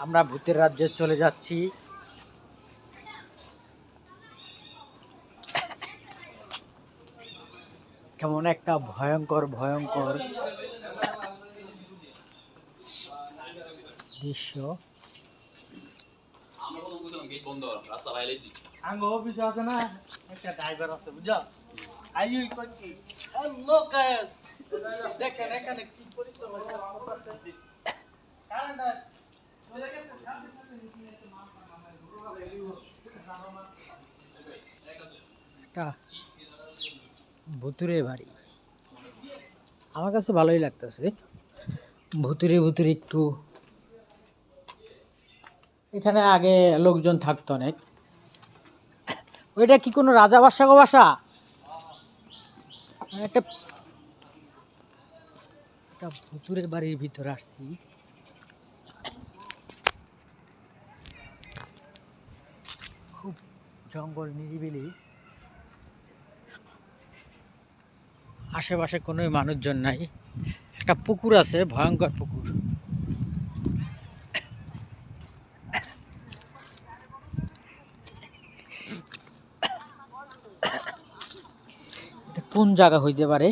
আমরা ভূতের রাজ্যে চলে যাচ্ছি। কেমন একটা ভয়ঙ্কর ভয়ঙ্কর দৃশ্য। আঙ্গ অফিস আছে না, একটা ড্রাইভার আছে বুঝছো। আইই কইছি দেখেন এখানে কি পরিশ্রম করতেছি। কারণটা চলে গেছে সাথে সাথে নিচে একটা ভুতুরে বাড়ি, আমার কাছে ভালোই লাগতেছে। ভুতুরে ভুতুরে একটু, এখানে আগে লোকজন থাকতো অনেক। ওইটা কি কোনো রাজা বাসা গো বাসা? একটা একটা ভুতুরে বাড়ির ভিতরে আসছি। খুব জঙ্গল, নিরিবিলি, আশেপাশে কোনো মানুষজন নাই। একটা পুকুর আছে, ভয়ঙ্কর পুকুর। এটা কোন জায়গা হইতে পারে?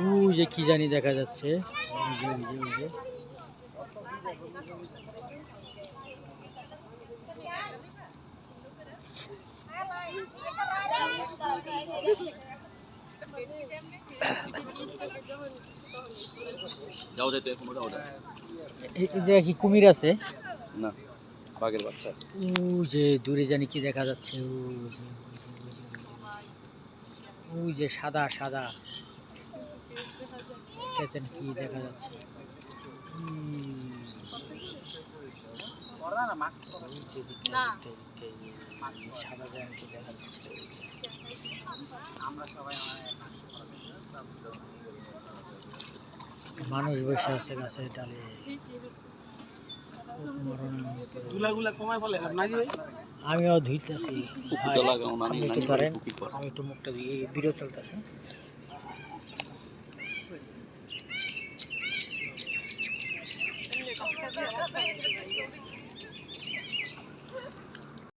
ওই যে কি জানি দেখা যাচ্ছে, কি কুমির আছে না, বাঘের বাচ্চা। ওই যে দূরে জানি কি দেখা যাচ্ছে, ওই যে সাদা সাদা কি দেখা যাচ্ছে। সাদা কি দেখা যাচ্ছে। মানুষ বসে আছে গাছের ডালে। আমিও ধুইতেছি, একটু ধরেন, আমি একটু মুখটা দিয়ে ভিডিও চলতেছে।